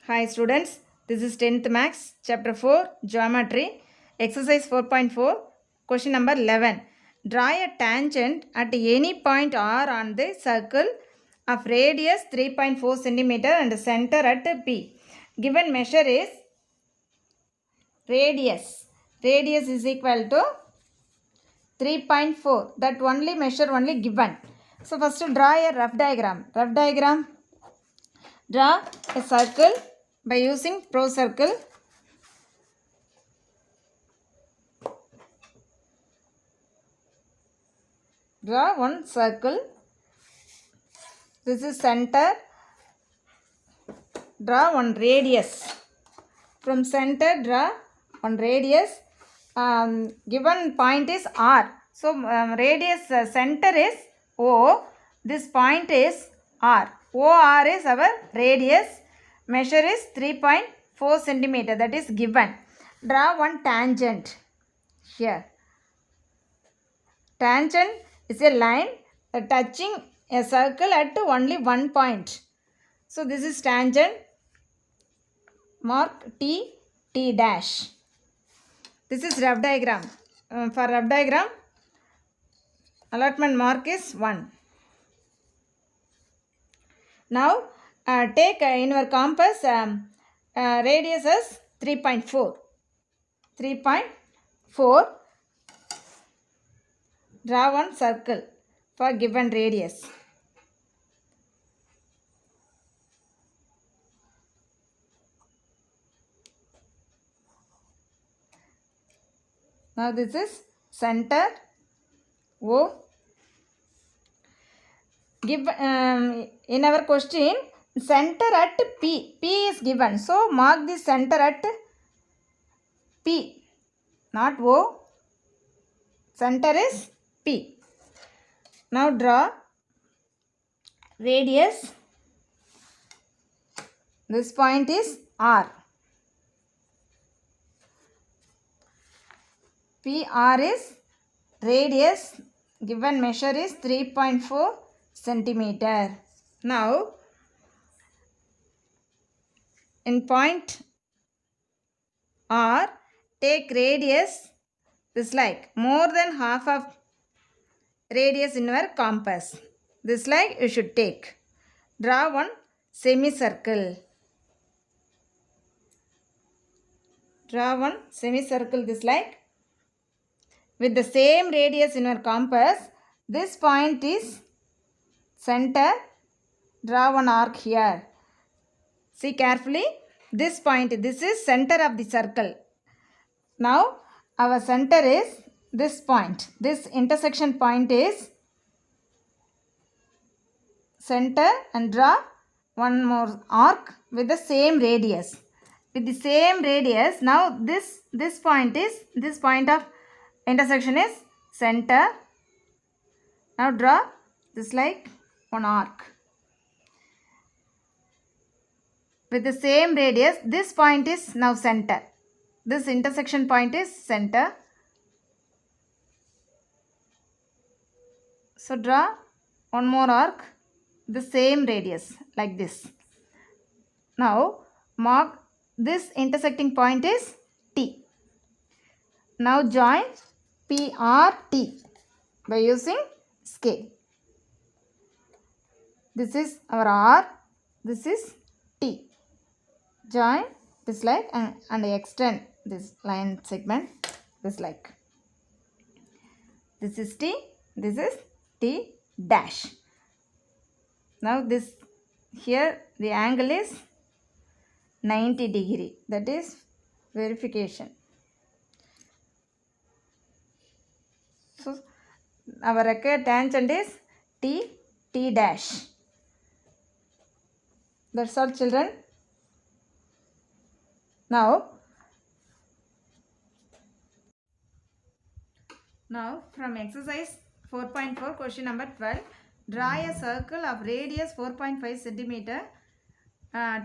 Hi students, this is 10th Max, Chapter 4, Geometry, Exercise 4.4, question number 11. Draw a tangent at any point R on the circle of radius 3.4 cm and center at P. Given measure is radius. Radius is equal to 3.4. That only measure only given. So first draw a rough diagram. Draw a circle by using pro circle. Draw one circle. This is center. Draw one radius. From center, draw one radius. Given point is R. So radius center is O. This point is R. OR is our radius. Measure is 3.4 centimeter. That is given. Draw one tangent here. Tangent is a line touching a circle at only one point. So this is tangent. Mark T, T dash. This is rough diagram. For rough diagram, allotment mark is 1. Now take in your compass radius as 3.4. 3.4. Draw one circle for given radius. Now this is center O. Give in our question center at P. P is given. So mark the center at P, not O. Center is P. Now draw radius. This point is R. PR is radius. Given measure is 3.4 centimeter. Now in point R, take radius. This like more than half of radius in your compass. This like you should take. Draw one semicircle. Draw one semicircle this like. With the same radius in your compass, this point is center. Draw one arc here. See carefully. This point, this is center of the circle. Now our center is this point. This intersection point is center and draw one more arc with the same radius. With the same radius, now this point is, this point of intersection is center. Now draw this like one arc. With the same radius, this point is now center. This intersection point is center. So draw one more arc, the same radius like this. Now mark this intersecting point is T. Now join PRT by using scale. This is our R, this is T. Join this like and extend this line segment this like. This is T, this is T dash. Now this here the angle is 90 degree. That is verification. So our required tangent is T, T dash. That's all children. Now from exercise 4.4 question number 12, draw a circle of radius 4.5 centimeter.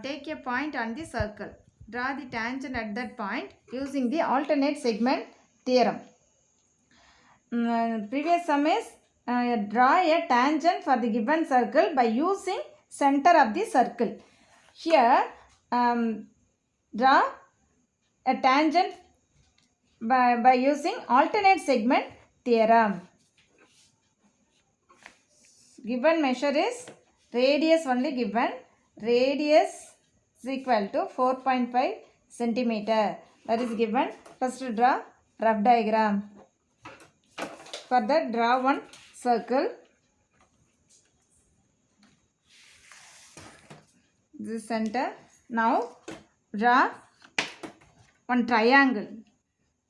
Take a point on the circle. Draw the tangent at that point using the alternate segment theorem. Previous sum is draw a tangent for the given circle by using center of the circle. Here draw a tangent by using alternate segment theorem. Given measure is radius only given. Radius is equal to 4.5 centimeter. That is given. First draw rough diagram. For that, draw one circle. This center. Now draw one triangle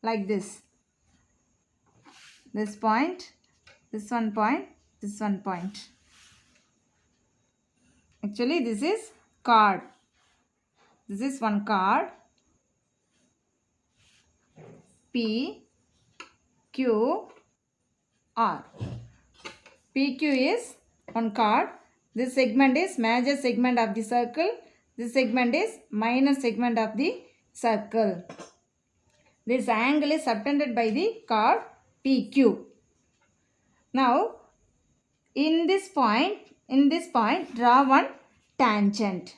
like this. This point, this one point, this one point. Actually, this is chord. This is one chord. P, Q, R. PQ is one chord. This segment is major segment of the circle. This segment is minor segment of the circle. This angle is subtended by the chord PQ. Now, in this point, draw one tangent.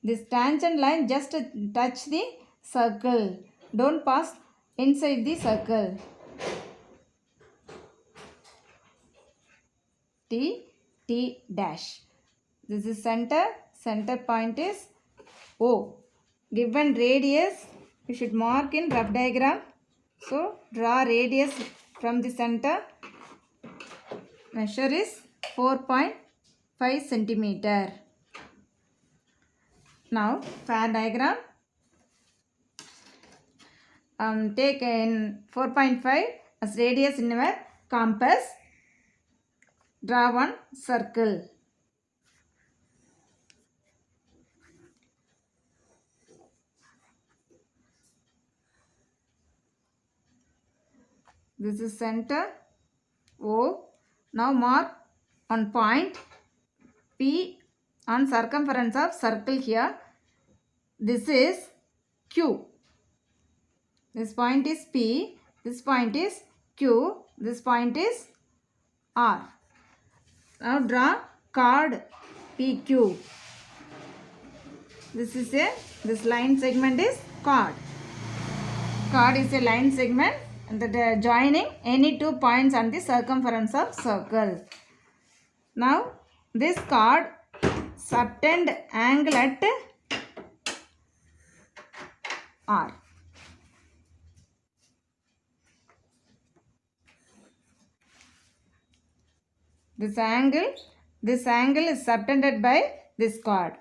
This tangent line just touch the circle. Don't pass inside the circle. T dash. This is center. Center point is O. Given radius, you should mark in rough diagram. So, draw radius from the center. Measure is 4.5 centimeter. Now, fair diagram. Take in 4.5 as radius in our compass. Draw one circle. This is center O. Now mark on point P on circumference of circle here. This is Q. This point is P. This point is Q. This point is R. Now draw chord PQ. This line segment is chord. Chord is a line segment that joining any 2 points on the circumference of circle. Now this chord subtend angle at R. This angle is subtended by this chord.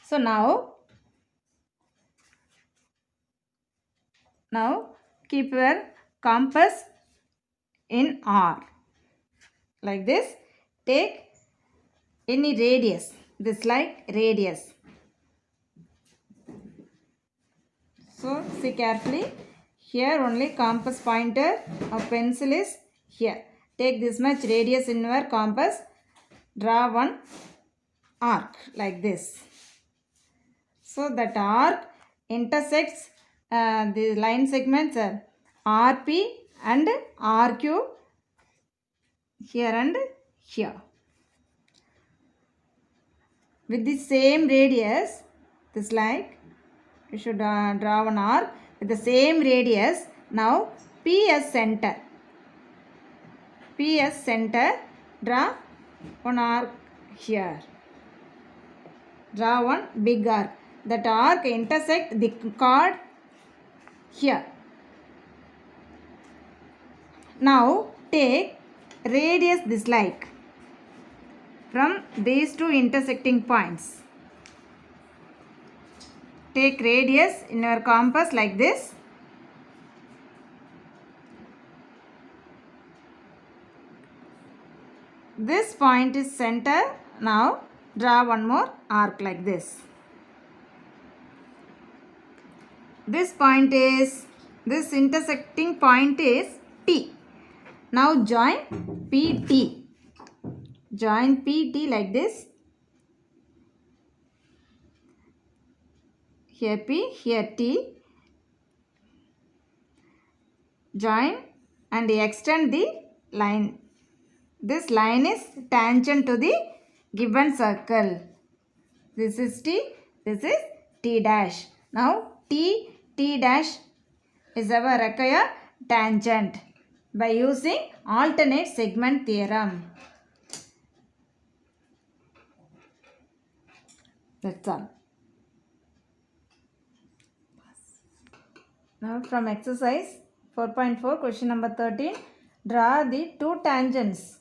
So now keep your compass in R. Like this. Take any radius. This like radius. So see carefully. Here only compass pointer or pencil is here. Take this much radius in your compass. Draw one arc like this. So that arc intersects the line segments RP and RQ here and here. With the same radius, this like you should draw one arc with the same radius. Now P as center. P as center. Draw one arc here. Draw one big arc. That arc intersect the chord here. Now take radius this like from these two intersecting points. Take radius in your compass like this. This point is center. Now draw one more arc like this. This intersecting point is T. Now join PT. Join PT like this. Here P, here T. Join and extend the line This line is tangent to the given circle. This is T, this is T dash. Now T dash is our required tangent by using alternate segment theorem. That's all. Now from exercise 4.4 question number 13, draw the two tangents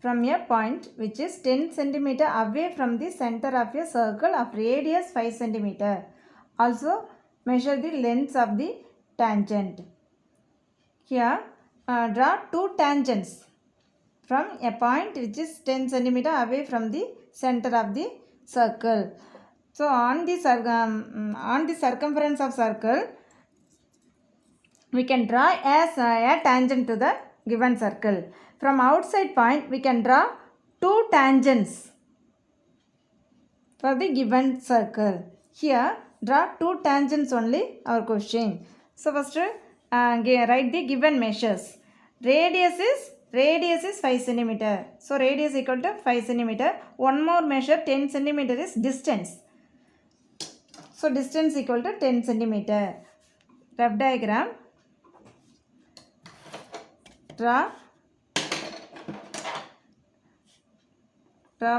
from a point which is 10 cm away from the center of a circle of radius 5 cm. Also measure the lengths of the tangent. Here draw two tangents from a point which is 10 cm away from the center of the circle. So on the circumference of circle, we can draw as a tangent to the given circle. From outside point, we can draw two tangents for the given circle. Here, draw two tangents only our question. So first, write the given measures. Radius is 5 cm. So radius equal to 5 cm. One more measure 10 cm is distance. So distance equal to 10 cm. Rough diagram. Draw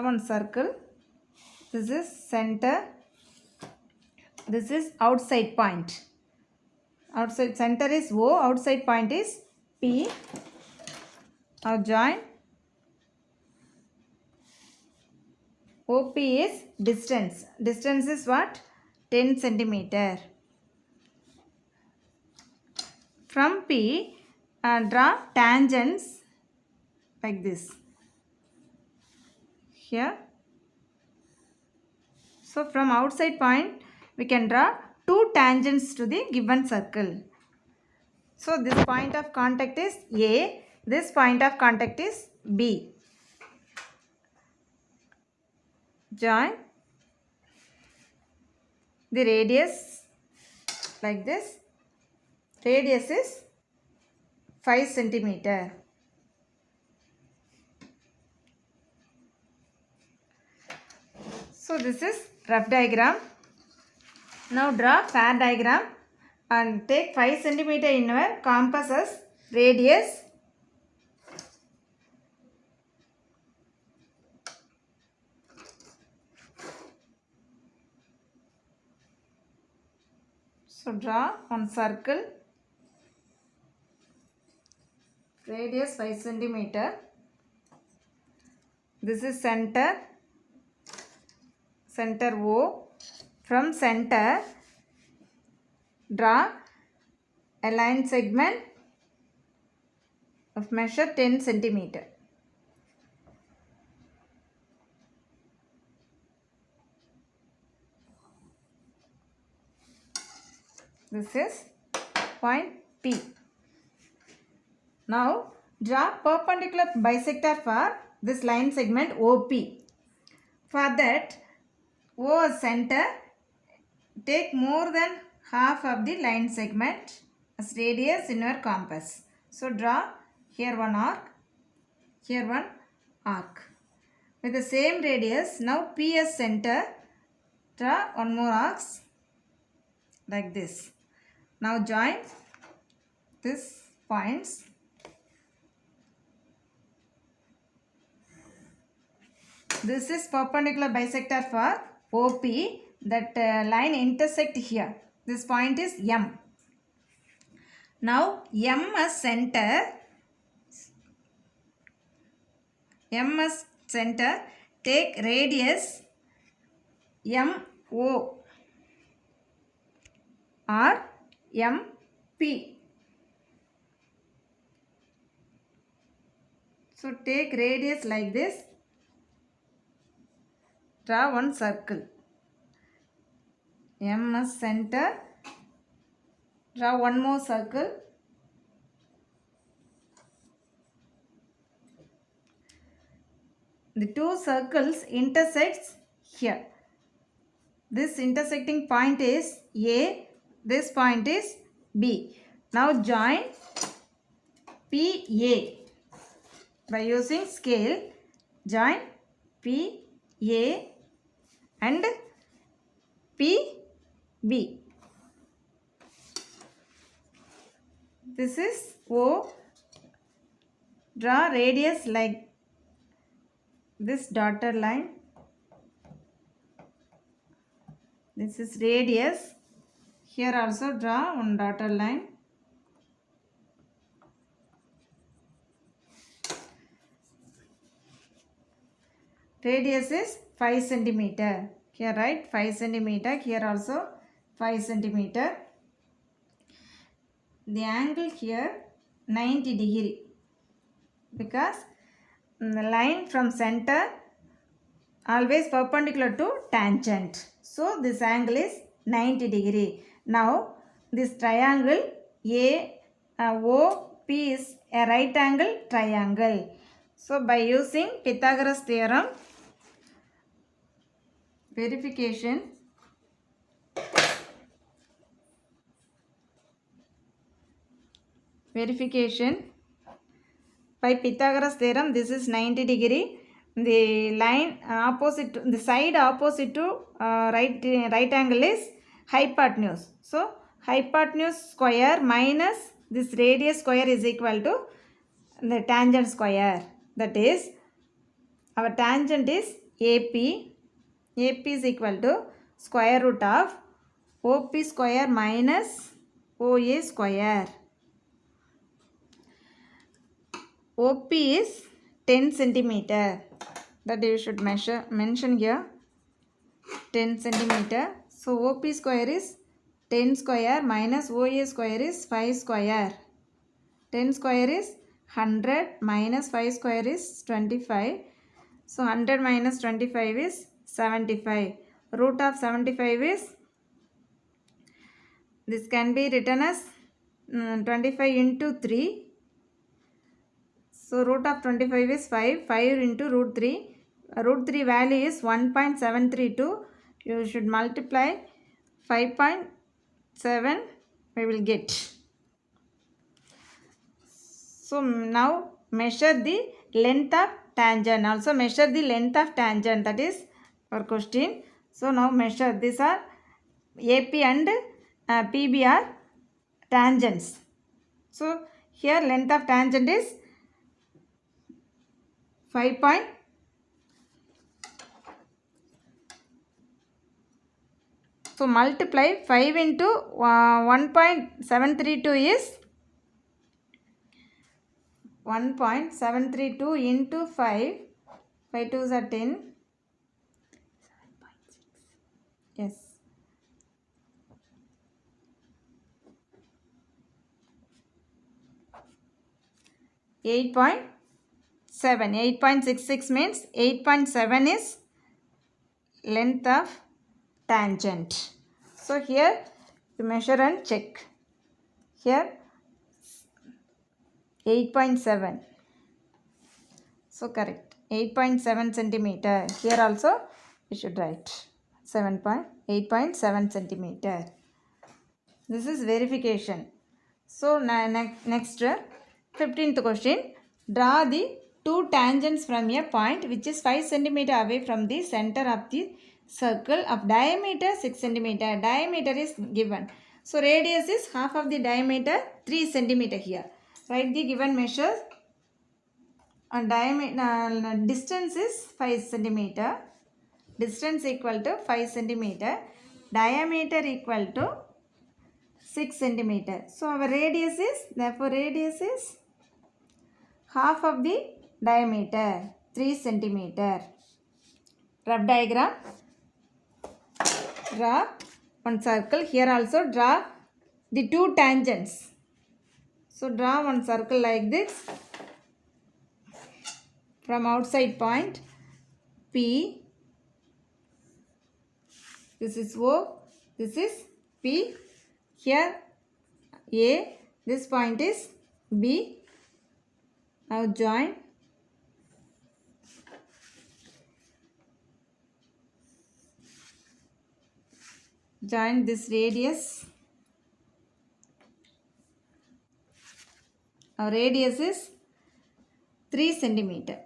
one circle. This is center. This is outside point. Outside center is O, outside point is P. Now join. OP is distance. Distance is what? 10 centimeter. From P, draw tangents like this. Here. So from outside point, we can draw two tangents to the given circle. So this point of contact is A. This point of contact is B. Join the radius like this. Radius is 5 centimeter. So this is rough diagram. Now draw fair diagram and take 5 centimeter in our compass as radius. So draw one circle. Radius 5 centimeter. This is center O. From center, draw a line segment of measure 10 centimeter. This is point P. Now draw perpendicular bisector for this line segment OP. For that, O as center, take more than half of the line segment as radius in your compass. So draw here one arc, here one arc. With the same radius, now P as center, draw one more arcs like this. Now join these points. This is perpendicular bisector for OP. That line intersect here. This point is M. Now M as center. M as center. Take radius MO or MP. So take radius like this. Draw one circle. M as center. Draw one more circle. The two circles intersects here. This intersecting point is A. This point is B. Now join PA. By using scale, join P, A and P, B. This is O. Draw radius like this dotted line. This is radius. Here also draw one dotted line. Radius is 5 centimeter. Here write 5 centimeter. Here also 5 centimeter. The angle here 90 degree because the line from center always perpendicular to tangent. So this angle is 90 degree. Now this triangle OP is a right angle triangle. So by using Pythagoras theorem, verification, by Pythagoras theorem, this is 90 degree. The line opposite, the side opposite to right angle is hypotenuse. So hypotenuse square minus this radius square is equal to the tangent square. That is, our tangent is AP. AP is equal to square root of OP square minus OA square. OP is 10 centimeter. That you should mention here. 10 centimeter. So OP square is 10 square minus OA square is 5 square. 10 square is 100 minus 5 square is 25. So 100 minus 25 is 75. Root of 75 is, this can be written as 25 into 3. So root of 25 is 5. 5 into root 3. Root 3 value is 1.732. You should multiply 5.7. We will get. So now measure the length of tangent. Also measure the length of tangent. That is our question. So now measure. These are AP and PB are tangents. So here length of tangent is 5. So multiply 5 into 1.732 is 1.732 into 5. 5 2s are 10. Yes. 8.7. 8.66 means 8.7 is length of tangent. So here you measure and check. Here 8.7. So correct. 8.7 centimeter. Here also you should write 8.7 centimeter. This is verification. So next 15th question. Draw the two tangents from a point which is 5 centimeter away from the center of the circle of diameter 6 centimeter. Diameter is given. So radius is half of the diameter 3 centimeter here. Write the given measures. And diameter distance is 5 centimeter. Distance equal to 5 centimeter. Diameter equal to 6 centimeter. So our radius is, therefore radius is half of the diameter 3 centimeter. Rough diagram. Draw one circle. Here also draw the two tangents. So draw one circle like this. From outside point P. This is O. This is P. Here A. This point is B. Now join. Join this radius. Our radius is 3 centimeter.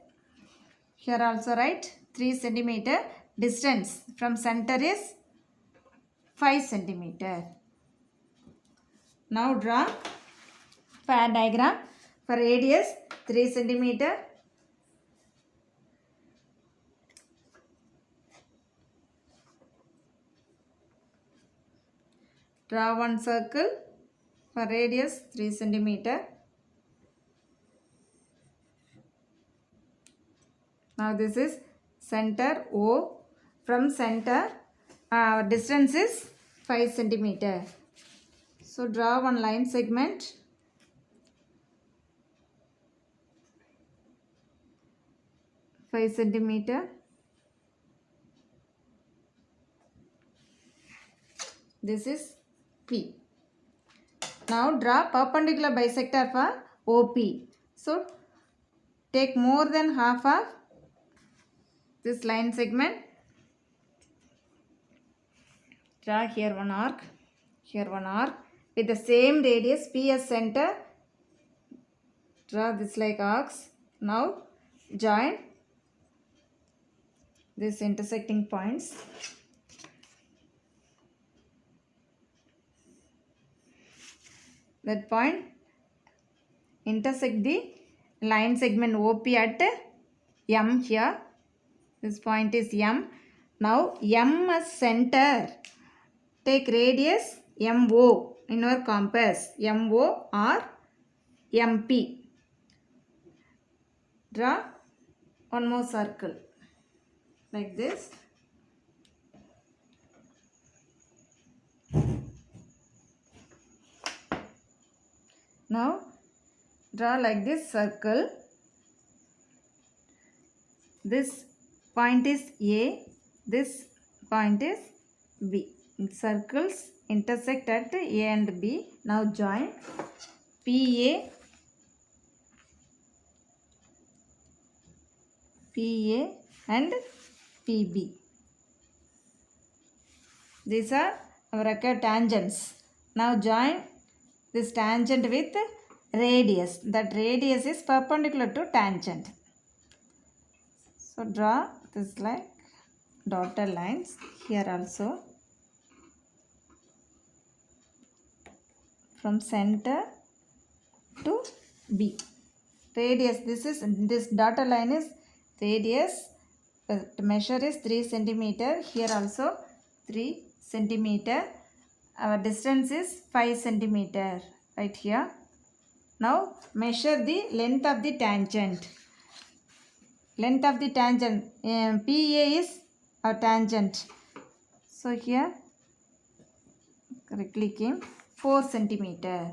Here also write 3 centimeter. Distance from center is 5 centimeter. Now draw pad diagram for radius 3 centimeter. Draw one circle for radius 3 centimeter. Now this is center O. From center distance is 5 centimeter. So draw one line segment. Five centimeter. This is P. Now draw perpendicular bisector for OP. So take more than half of this line segment. Draw here one arc, here one arc with the same radius P as center. Draw this like arcs. Now join these intersecting points. That point intersect the line segment OP at M here. This point is M. Now M as center. Take radius MO in our compass. MO or MP. Draw one more circle like this. Now draw like this circle. This point is A. This point is B. Circles intersect at A and B. Now join PA, PA and PB. These are our required tangents. Now join this tangent with radius. That radius is perpendicular to tangent. So draw this like dotted lines here also. From center to B. Radius, this dotted line is radius. The measure is 3 centimeter. Here also 3 centimeter. Our distance is 5 centimeter right here. Now measure the length of the tangent. Length of the tangent, PA is our tangent. So here correctly came 4 centimeter.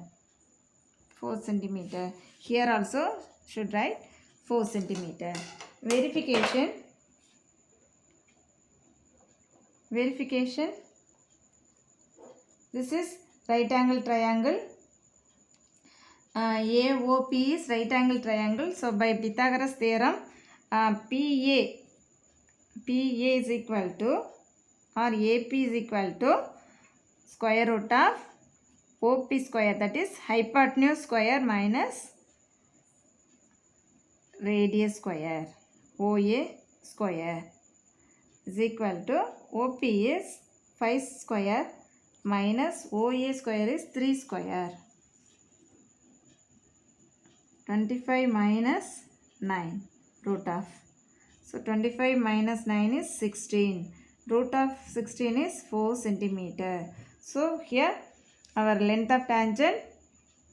4 centimeter. Here also should write 4 centimeter. Verification. Verification. This is right angle triangle. AOP is right angle triangle. So by Pythagoras theorem, PA is equal to or AP is equal to square root of OP square, that is hypotenuse square minus radius square, OA square, is equal to OP is 5 square minus OA square is 3 square. 25 minus 9 root of. So 25 minus 9 is 16. Root of 16 is 4 centimeter. So here our length of tangent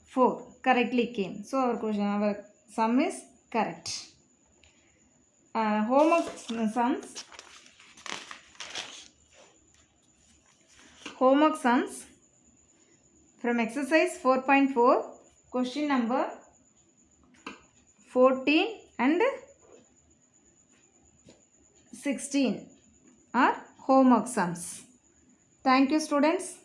4 correctly came. So our sum is correct. Homework sums from exercise 4.4, question number 14 and 16 are homework sums. Thank you, students.